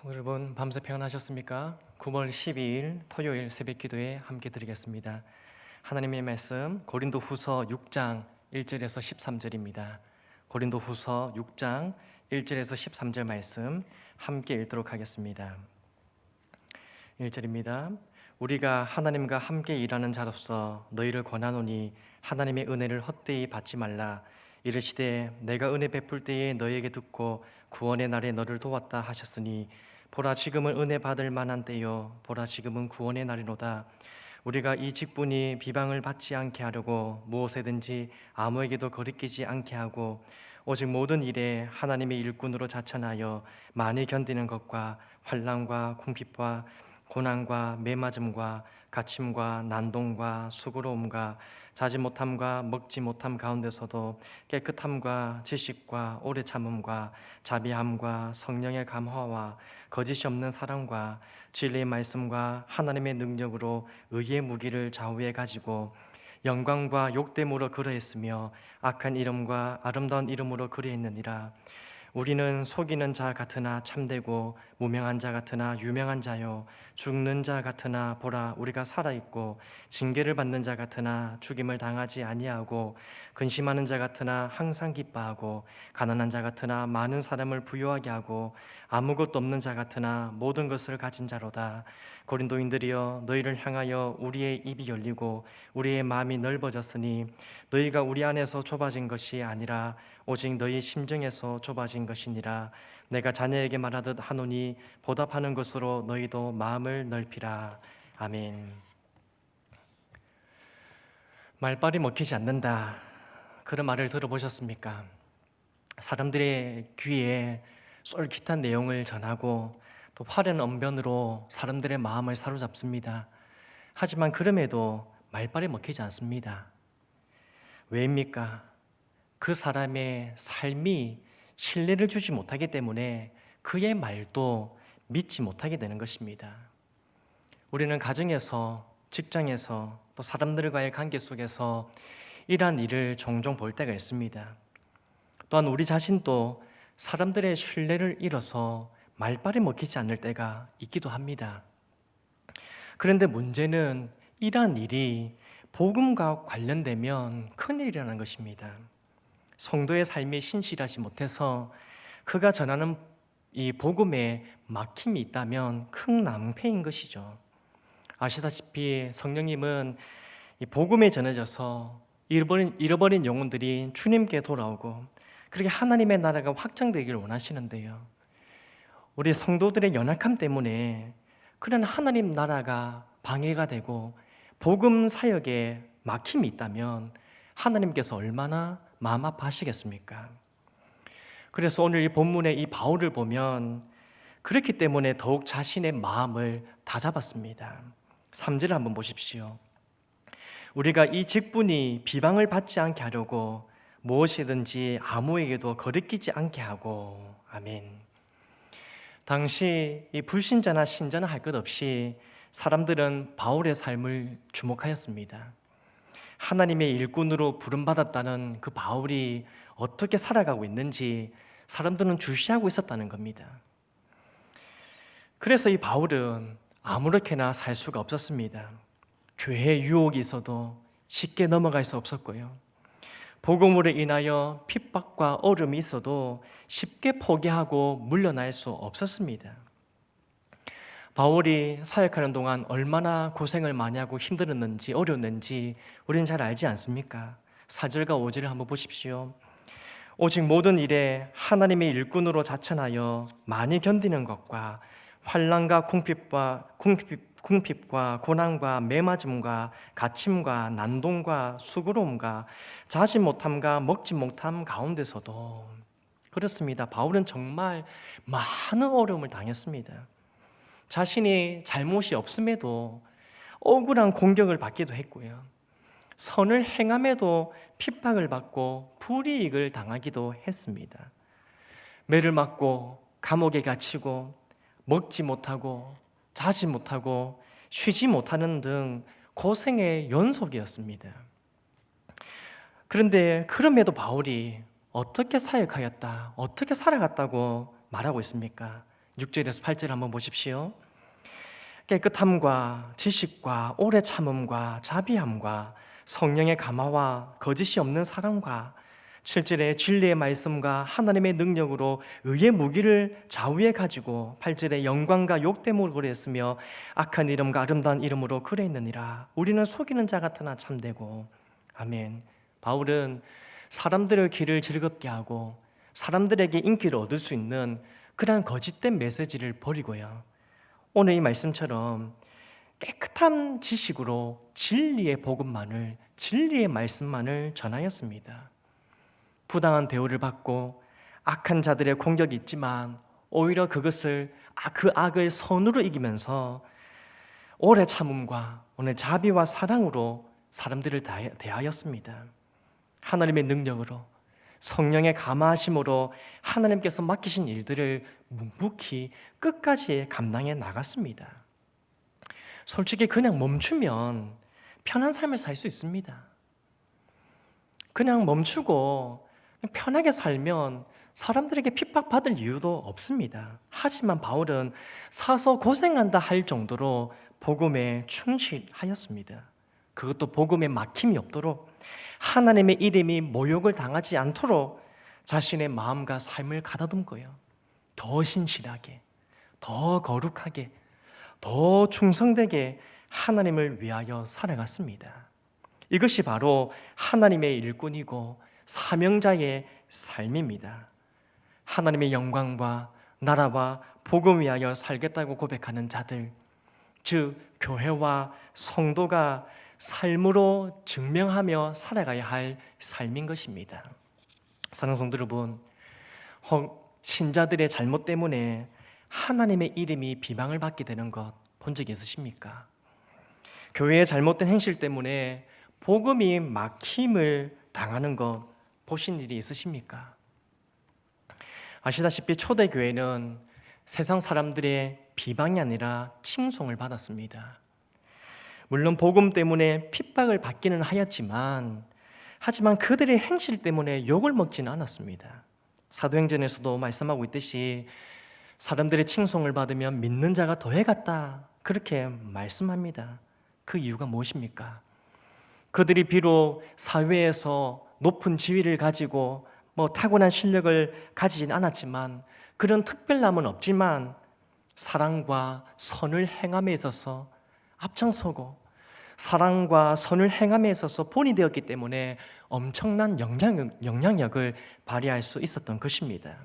여러분 밤새 평안하셨습니까? 9월 12일 토요일 새벽 기도에 함께 드리겠습니다. 하나님의 말씀 고린도 후서 6장 1절에서 13절입니다. 고린도 후서 6장 1절에서 13절 말씀 함께 읽도록 하겠습니다. 1절입니다. 우리가 하나님과 함께 일하는 자로서 너희를 권하노니 하나님의 은혜를 헛되이 받지 말라. 이르시되 내가 은혜 베풀 때에 너희에게 듣고 구원의 날에 너를 도왔다 하셨으니 보라 지금은 은혜 받을 만한 때요 보라 지금은 구원의 날이로다. 우리가 이 직분이 비방을 받지 않게 하려고 무엇에든지 아무에게도 거리끼지 않게 하고 오직 모든 일에 하나님의 일꾼으로 자천하여 많이 견디는 것과 환난과 궁핍과 고난과 매맞음과 갇힘과 난동과 수고로움과 자지 못함과 먹지 못함 가운데서도 깨끗함과 지식과 오래 참음과 자비함과 성령의 감화와 거짓이 없는 사랑과 진리의 말씀과 하나님의 능력으로 의의 무기를 좌우에 가지고 영광과 욕됨으로 그러했으며 악한 이름과 아름다운 이름으로 그러했느니라. 우리는 속이는 자 같으나 참되고 무명한 자 같으나 유명한 자요 죽는 자 같으나 보라 우리가 살아있고 징계를 받는 자 같으나 죽임을 당하지 아니하고 근심하는 자 같으나 항상 기뻐하고 가난한 자 같으나 많은 사람을 부유하게 하고 아무것도 없는 자 같으나 모든 것을 가진 자로다. 고린도인들이여 너희를 향하여 우리의 입이 열리고 우리의 마음이 넓어졌으니 너희가 우리 안에서 좁아진 것이 아니라 오직 너희 심정에서 좁아진 것이니라. 내가 자녀에게 말하듯 하노니 보답하는 것으로 너희도 마음을 넓히라. 아멘. 말빨이 먹히지 않는다, 그런 말을 들어보셨습니까? 사람들의 귀에 쏠깃한 내용을 전하고 또 화려한 언변으로 사람들의 마음을 사로잡습니다. 하지만 그럼에도 말빨이 먹히지 않습니다. 왜입니까? 그 사람의 삶이 신뢰를 주지 못하기 때문에 그의 말도 믿지 못하게 되는 것입니다. 우리는 가정에서, 직장에서, 또 사람들과의 관계 속에서 이러한 일을 종종 볼 때가 있습니다. 또한 우리 자신도 사람들의 신뢰를 잃어서 말빨이 먹히지 않을 때가 있기도 합니다. 그런데 문제는 이러한 일이 복음과 관련되면 큰일이라는 것입니다. 성도의 삶이 신실하지 못해서 그가 전하는 이 복음에 막힘이 있다면 큰 낭패인 것이죠. 아시다시피 성령님은 이 복음에 전해져서 잃어버린 영혼들이 주님께 돌아오고 그렇게 하나님의 나라가 확장되기를 원하시는데요, 우리 성도들의 연약함 때문에 그런 하나님 나라가 방해가 되고 복음 사역에 막힘이 있다면 하나님께서 얼마나 마음 아파하시겠습니까? 그래서 오늘 이 본문의 이 바울을 보면 그렇기 때문에 더욱 자신의 마음을 다잡았습니다. 3절을 한번 보십시오. 우리가 이 직분이 비방을 받지 않게 하려고 무엇이든지 아무에게도 거리끼지 않게 하고. 아멘. 당시 이 불신자나 신자나 할 것 없이 사람들은 바울의 삶을 주목하였습니다. 하나님의 일꾼으로 부름받았다는 그 바울이 어떻게 살아가고 있는지 사람들은 주시하고 있었다는 겁니다. 그래서 이 바울은 아무렇게나 살 수가 없었습니다. 죄의 유혹이 있어도 쉽게 넘어갈 수 없었고요, 복음으로 인하여 핍박과 어려움이 있어도 쉽게 포기하고 물러날 수 없었습니다. 바울이 사역하는 동안 얼마나 고생을 많이 하고 힘들었는지 어려웠는지 우리는 잘 알지 않습니까? 4절과 5절을 한번 보십시오. 오직 모든 일에 하나님의 일꾼으로 자천하여 많이 견디는 것과 환난과 궁핍과 고난과 매맞음과 갇힘과 난동과 수고로움과 자지 못함과 먹지 못함 가운데서도. 그렇습니다. 바울은 정말 많은 어려움을 당했습니다. 자신이 잘못이 없음에도 억울한 공격을 받기도 했고요, 선을 행함에도 핍박을 받고 불이익을 당하기도 했습니다. 매를 맞고 감옥에 갇히고 먹지 못하고 자지 못하고 쉬지 못하는 등 고생의 연속이었습니다. 그런데 그럼에도 바울이 어떻게 사역하였다, 어떻게 살아갔다고 말하고 있습니까? 6절에서 8절 한번 보십시오. 깨끗함과 지식과 오래 참음과 자비함과 성령의 감화와 거짓이 없는 사랑과 7절에 진리의 말씀과 하나님의 능력으로 의의 무기를 좌우에 가지고 8절에 영광과 욕됨으로 그랬으며 악한 이름과 아름다운 이름으로 그랬느니라. 우리는 속이는 자 같으나 참되고. 아멘. 바울은 사람들의 귀를 즐겁게 하고 사람들에게 인기를 얻을 수 있는 그러한 거짓된 메시지를 버리고요, 오늘 이 말씀처럼 깨끗한 지식으로 진리의 복음만을, 진리의 말씀만을 전하였습니다. 부당한 대우를 받고 악한 자들의 공격이 있지만 오히려 그것을, 그 악을 선으로 이기면서 오래 참음과 오늘 자비와 사랑으로 사람들을 대하였습니다. 하나님의 능력으로, 성령의 감화하심으로 하나님께서 맡기신 일들을 묵묵히 끝까지 감당해 나갔습니다. 솔직히 그냥 멈추면 편한 삶을 살 수 있습니다. 그냥 멈추고 편하게 살면 사람들에게 핍박받을 이유도 없습니다. 하지만 바울은 사서 고생한다 할 정도로 복음에 충실하였습니다. 그것도 복음에 막힘이 없도록, 하나님의 이름이 모욕을 당하지 않도록 자신의 마음과 삶을 가다듬고요, 더 신실하게, 더 거룩하게, 더 충성되게 하나님을 위하여 살아갔습니다. 이것이 바로 하나님의 일꾼이고 사명자의 삶입니다. 하나님의 영광과 나라와 복음 위하여 살겠다고 고백하는 자들, 즉 교회와 성도가 삶으로 증명하며 살아가야 할 삶인 것입니다. 사랑하는 성도 여러분, 신자들의 잘못 때문에 하나님의 이름이 비방을 받게 되는 것 본 적이 있으십니까? 교회의 잘못된 행실 때문에 복음이 막힘을 당하는 것 보신 일이 있으십니까? 아시다시피 초대교회는 세상 사람들의 비방이 아니라 칭송을 받았습니다. 물론 복음 때문에 핍박을 받기는 하지만 그들의 행실 때문에 욕을 먹지는 않았습니다. 사도행전에서도 말씀하고 있듯이 사람들의 칭송을 받으면 믿는 자가 더해갔다, 그렇게 말씀합니다. 그 이유가 무엇입니까? 그들이 비록 사회에서 높은 지위를 가지고 타고난 실력을 가지진 않았지만, 그런 특별함은 없지만 사랑과 선을 행함에 있어서 앞장서고 사랑과 선을 행함에 있어서 본이 되었기 때문에 엄청난 영향력을 발휘할 수 있었던 것입니다.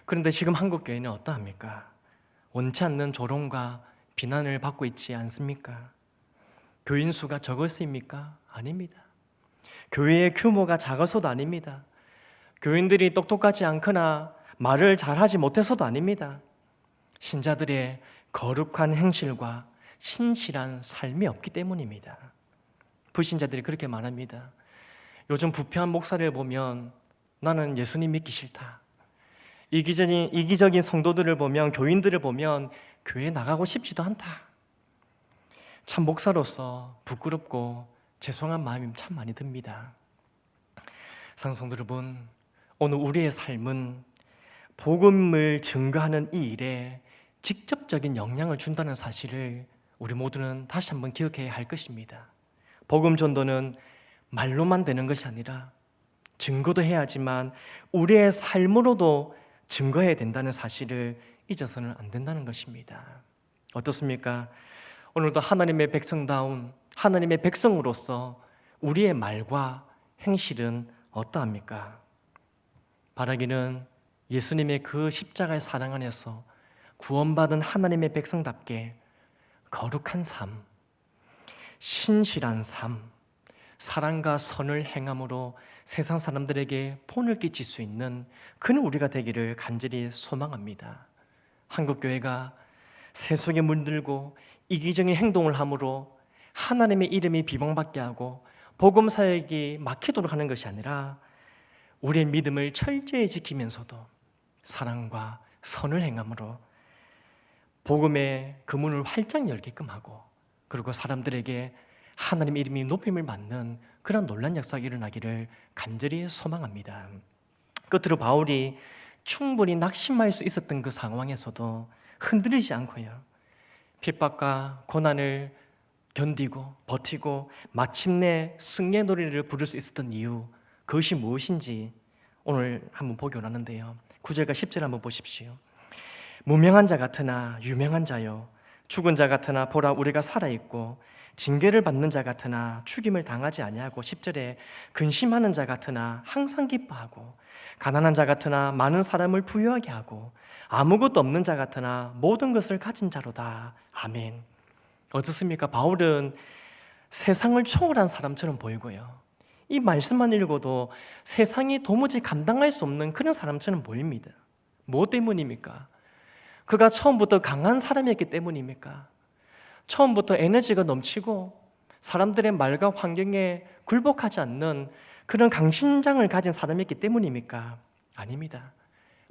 그런데 지금 한국교회는 어떠합니까? 원치 않는 조롱과 비난을 받고 있지 않습니까? 교인 수가 적었습니까? 아닙니다. 교회의 규모가 작아서도 아닙니다. 교인들이 똑똑하지 않거나 말을 잘하지 못해서도 아닙니다. 신자들의 거룩한 행실과 신실한 삶이 없기 때문입니다. 불신자들이 그렇게 말합니다. 요즘 부패한 목사를 보면 나는 예수님 믿기 싫다. 이기적인 성도들을 보면, 교인들을 보면 교회에 나가고 싶지도 않다. 참 목사로서 부끄럽고 죄송한 마음이 참 많이 듭니다. 사랑하는 성도 여러분, 오늘 우리의 삶은 복음을 증거하는 이 일에 직접적인 영향을 준다는 사실을 우리 모두는 다시 한번 기억해야 할 것입니다. 복음 전도는 말로만 되는 것이 아니라 증거도 해야 하지만 우리의 삶으로도 증거해야 된다는 사실을 잊어서는 안 된다는 것입니다. 어떻습니까? 오늘도 하나님의 백성다운 하나님의 백성으로서 우리의 말과 행실은 어떠합니까? 바라기는 예수님의 그 십자가의 사랑 안에서 구원받은 하나님의 백성답게 거룩한 삶, 신실한 삶, 사랑과 선을 행함으로 세상 사람들에게 본을 끼칠 수 있는 그는 우리가 되기를 간절히 소망합니다. 한국교회가 세속에 물들고 이기적인 행동을 함으로 하나님의 이름이 비방받게 하고 복음 사역이 막히도록 하는 것이 아니라 우리의 믿음을 철저히 지키면서도 사랑과 선을 행함으로 복음의 그 문을 활짝 열게끔 하고, 그리고 사람들에게 하나님의 이름이 높임을 받는 그런 놀라운 역사가 일어나기를 간절히 소망합니다. 끝으로 바울이 충분히 낙심할 수 있었던 그 상황에서도 흔들리지 않고요, 핍박과 고난을 견디고 버티고 마침내 승리의 노래를 부를 수 있었던 이유, 그것이 무엇인지 오늘 한번 보기 원하는데요. 9절과 10절 한번 보십시오. 무명한 자 같으나 유명한 자요, 죽은 자 같으나 보라 우리가 살아있고, 징계를 받는 자 같으나 죽임을 당하지 아니하고, 10절에 근심하는 자 같으나 항상 기뻐하고, 가난한 자 같으나 많은 사람을 부유하게 하고, 아무것도 없는 자 같으나 모든 것을 가진 자로다. 아멘. 어떻습니까? 바울은 세상을 초월한 사람처럼 보이고요, 이 말씀만 읽어도 세상이 도무지 감당할 수 없는 그런 사람처럼 보입니다. 뭐 때문입니까? 그가 처음부터 강한 사람이었기 때문입니까? 처음부터 에너지가 넘치고 사람들의 말과 환경에 굴복하지 않는 그런 강심장을 가진 사람이었기 때문입니까? 아닙니다.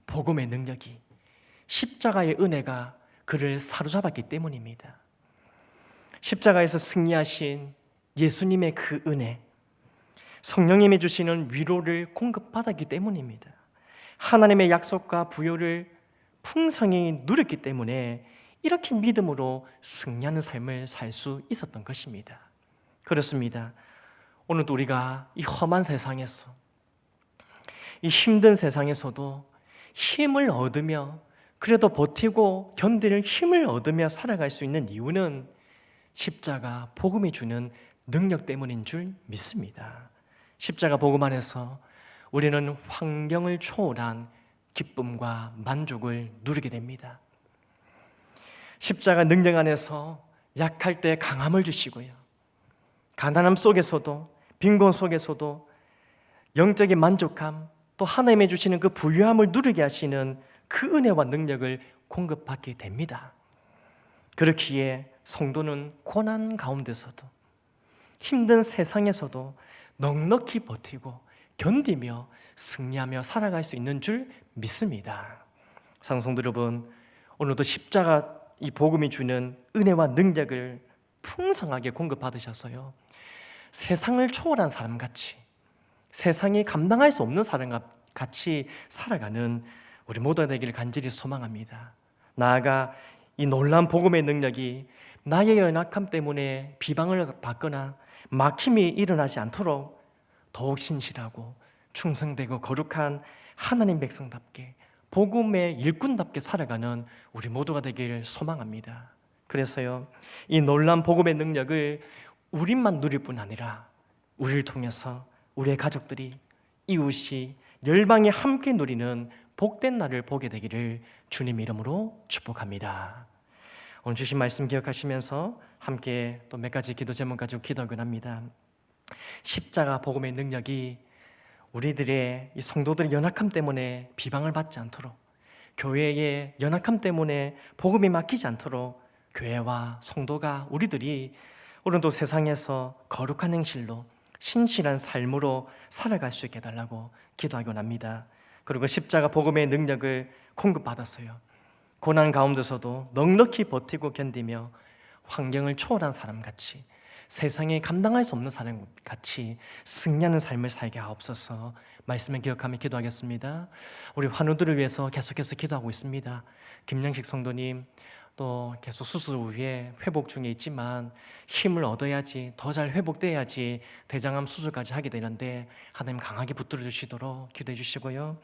복음의 능력이, 십자가의 은혜가 그를 사로잡았기 때문입니다. 십자가에서 승리하신 예수님의 그 은혜, 성령님이 주시는 위로를 공급받았기 때문입니다. 하나님의 약속과 부요를 풍성히 누렸기 때문에 이렇게 믿음으로 승리하는 삶을 살 수 있었던 것입니다. 그렇습니다. 오늘도 우리가 이 험한 세상에서, 이 힘든 세상에서도 힘을 얻으며, 그래도 버티고 견딜 힘을 얻으며 살아갈 수 있는 이유는 십자가 복음이 주는 능력 때문인 줄 믿습니다. 십자가 복음 안에서 우리는 환경을 초월한 기쁨과 만족을 누리게 됩니다. 십자가 능력 안에서 약할 때 강함을 주시고요, 가난함 속에서도, 빈곤 속에서도 영적인 만족함, 또 하나님이 주시는 그 부유함을 누리게 하시는 그 은혜와 능력을 공급받게 됩니다. 그렇기에 성도는 고난 가운데서도, 힘든 세상에서도 넉넉히 버티고 견디며 승리하며 살아갈 수 있는 줄 믿습니다. 사랑하는 성도 여러분, 오늘도 십자가 이 복음이 주는 은혜와 능력을 풍성하게 공급받으셔서요, 세상을 초월한 사람같이, 세상이 감당할 수 없는 사람같이 살아가는 우리 모두가 되기를 간절히 소망합니다. 나아가 이 놀라운 복음의 능력이 나의 연약함 때문에 비방을 받거나 막힘이 일어나지 않도록 더욱 신실하고 충성되고 거룩한 하나님 백성답게, 복음의 일꾼답게 살아가는 우리 모두가 되기를 소망합니다. 그래서요, 이 놀라운 복음의 능력을 우리만 누릴 뿐 아니라 우리를 통해서 우리의 가족들이, 이웃이, 열방이 함께 누리는 복된 날을 보게 되기를 주님 이름으로 축복합니다. 오늘 주신 말씀 기억하시면서 함께 또 몇 가지 기도 제목 가지고 기도하곤 합니다. 십자가 복음의 능력이 우리들의 이 성도들의 연약함 때문에 비방을 받지 않도록, 교회의 연약함 때문에 복음이 막히지 않도록 교회와 성도가, 우리들이 오늘도 세상에서 거룩한 행실로 신실한 삶으로 살아갈 수 있게 해달라고 기도하곤 합니다. 그리고 십자가 복음의 능력을 공급받았어요. 고난 가운데서도 넉넉히 버티고 견디며 환경을 초월한 사람같이, 세상에 감당할 수 없는 사람같이 승리하는 삶을 살게 하옵소서. 말씀을 기억하며 기도하겠습니다. 우리 환우들을 위해서 계속해서 기도하고 있습니다. 김영식 성도님 또 계속 수술 후에 회복 중에 있지만 힘을 얻어야지, 더 잘 회복돼야지 대장암 수술까지 하게 되는데 하나님 강하게 붙들어 주시도록 기도해 주시고요.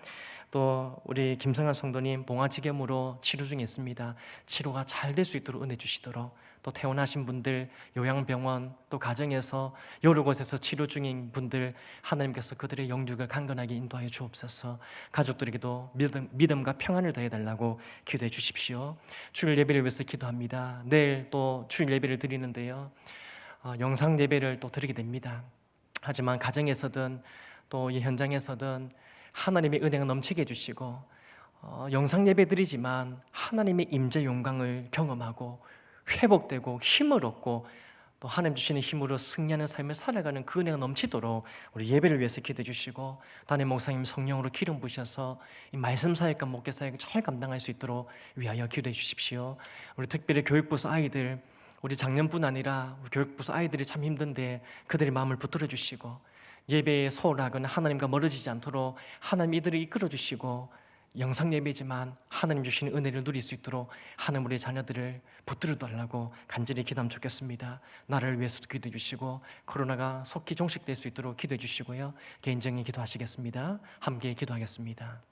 또 우리 김성환 성도님 봉화지겸으로 치료 중에 있습니다. 치료가 잘 될 수 있도록 은혜 주시도록, 또 퇴원하신 분들, 요양병원 또 가정에서 여러 곳에서 치료 중인 분들 하나님께서 그들의 영육을 강건하게 인도하여 주옵소서. 가족들에게도 믿음과 평안을 더해달라고 기도해 주십시오. 주일 예배를 위해서 기도합니다. 내일 또 주일 예배를 드리는데요, 영상 예배를 또 드리게 됩니다. 하지만 가정에서든 또 이 현장에서든 하나님의 은혜가 넘치게 해주시고, 영상 예배 드리지만 하나님의 임재 영광을 경험하고 회복되고 힘을 얻고 또 하나님 주시는 힘으로 승리하는 삶을 살아가는 그 은혜가 넘치도록 우리 예배를 위해서 기도해 주시고, 담임 목사님 성령으로 기름 부으셔서 이 말씀 사역과 목회 사역을 잘 감당할 수 있도록 위하여 기도해 주십시오. 우리 특별히 교육부서 아이들, 우리 작년뿐 아니라 우리 교육부서 아이들이 참 힘든데 그들의 마음을 붙들어 주시고, 예배에 소홀하거나 하나님과 멀어지지 않도록 하나님 이들을 이끌어 주시고, 영상 예배지만 하나님 주시는 은혜를 누릴 수 있도록 하나님 우리 자녀들을 붙들어 달라고 간절히 기도하면 좋겠습니다. 나를 위해서도 기도해 주시고 코로나가 속히 종식될 수 있도록 기도해 주시고요. 개인적인 기도하시겠습니다. 함께 기도하겠습니다.